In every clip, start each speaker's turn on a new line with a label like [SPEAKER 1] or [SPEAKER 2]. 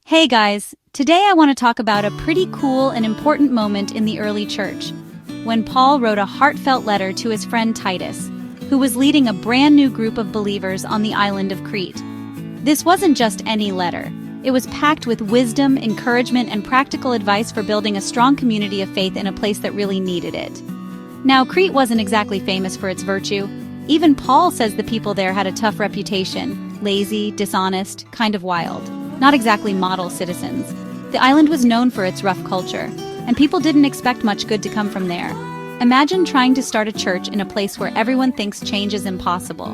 [SPEAKER 1] Hey guys, today I want to talk about a pretty cool and important moment in the early church, when Paul wrote a heartfelt letter to his friend Titus, who was leading a brand new group of believers on the island of Crete. This wasn't just any letter. It was packed with wisdom, encouragement, and practical advice for building a strong community of faith in a place that really needed it. Now, Crete wasn't exactly famous for its virtue. Even Paul says the people there had a tough reputation: lazy, dishonest, kind of wild. Not exactly model citizens. The island was known for its rough culture, and people didn't expect much good to come from there. Imagine trying to start a church in a place where everyone thinks change is impossible.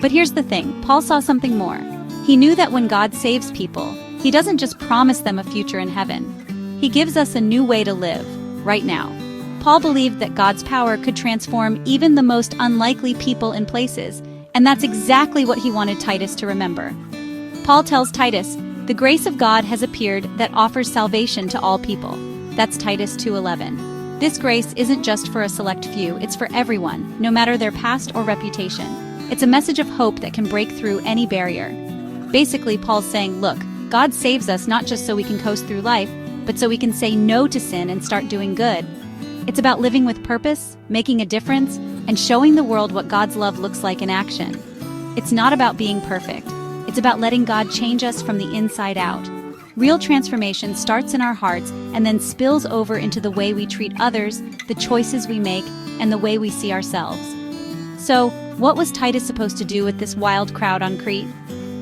[SPEAKER 1] But here's the thing, Paul saw something more. He knew that when God saves people, he doesn't just promise them a future in heaven. He gives us a new way to live, right now. Paul believed that God's power could transform even the most unlikely people and places, and that's exactly what he wanted Titus to remember. Paul tells Titus, "The grace of God has appeared that offers salvation to all people." That's Titus 2:11. This grace isn't just for a select few, it's for everyone, no matter their past or reputation. It's a message of hope that can break through any barrier. Basically, Paul's saying, look, God saves us not just so we can coast through life, but so we can say no to sin and start doing good. It's about living with purpose, making a difference, and showing the world what God's love looks like in action. It's not about being perfect. It's about letting God change us from the inside out. Real transformation starts in our hearts and then spills over into the way we treat others, the choices we make, and the way we see ourselves. So, what was Titus supposed to do with this wild crowd on Crete?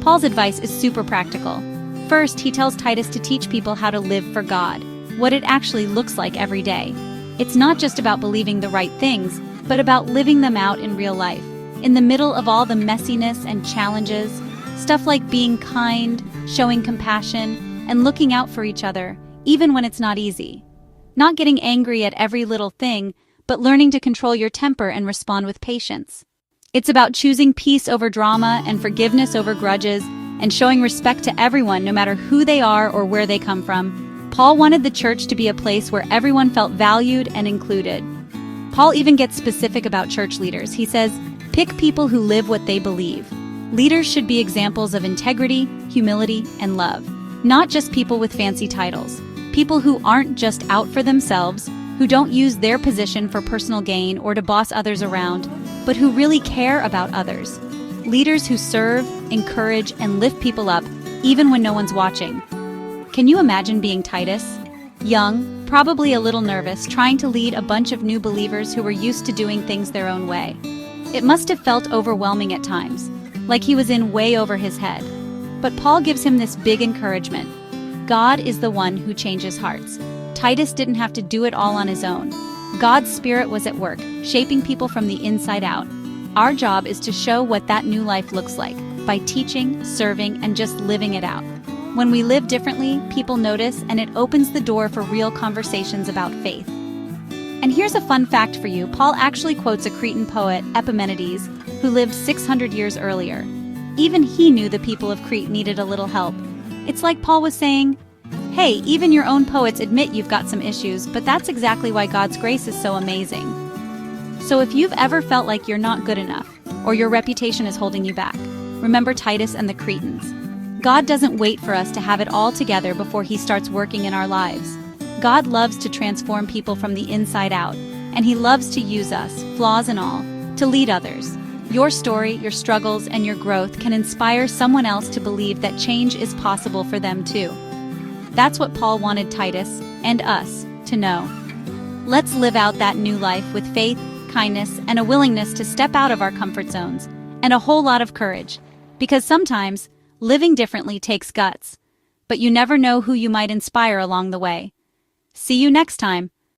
[SPEAKER 1] Paul's advice is super practical. First, he tells Titus to teach people how to live for God, what it actually looks like every day. It's not just about believing the right things, but about living them out in real life. In the middle of all the messiness and challenges, stuff like being kind, showing compassion, and looking out for each other, even when it's not easy. Not getting angry at every little thing, but learning to control your temper and respond with patience. It's about choosing peace over drama and forgiveness over grudges, and showing respect to everyone no matter who they are or where they come from. Paul wanted the church to be a place where everyone felt valued and included. Paul even gets specific about church leaders. He says, pick people who live what they believe. Leaders should be examples of integrity, humility, and love. Not just people with fancy titles. People who aren't just out for themselves, who don't use their position for personal gain or to boss others around, but who really care about others. Leaders who serve, encourage, and lift people up, even when no one's watching. Can you imagine being Titus? Young, probably a little nervous, trying to lead a bunch of new believers who were used to doing things their own way. It must have felt overwhelming at times, like he was in way over his head. But Paul gives him this big encouragement. God is the one who changes hearts. Titus didn't have to do it all on his own. God's Spirit was at work, shaping people from the inside out. Our job is to show what that new life looks like, by teaching, serving, and just living it out. When we live differently, people notice, and it opens the door for real conversations about faith. And here's a fun fact for you. Paul actually quotes a Cretan poet, Epimenides, who lived 600 years earlier. Even he knew the people of Crete needed a little help. It's like Paul was saying, hey, even your own poets admit you've got some issues, but that's exactly why God's grace is so amazing. So if you've ever felt like you're not good enough, or your reputation is holding you back, remember Titus and the Cretans. God doesn't wait for us to have it all together before he starts working in our lives. God loves to transform people from the inside out, and he loves to use us, flaws and all, to lead others. Your story, your struggles, and your growth can inspire someone else to believe that change is possible for them too. That's what Paul wanted Titus, and us, to know. Let's live out that new life with faith, kindness, and a willingness to step out of our comfort zones, and a whole lot of courage. Because sometimes, living differently takes guts. But you never know who you might inspire along the way. See you next time.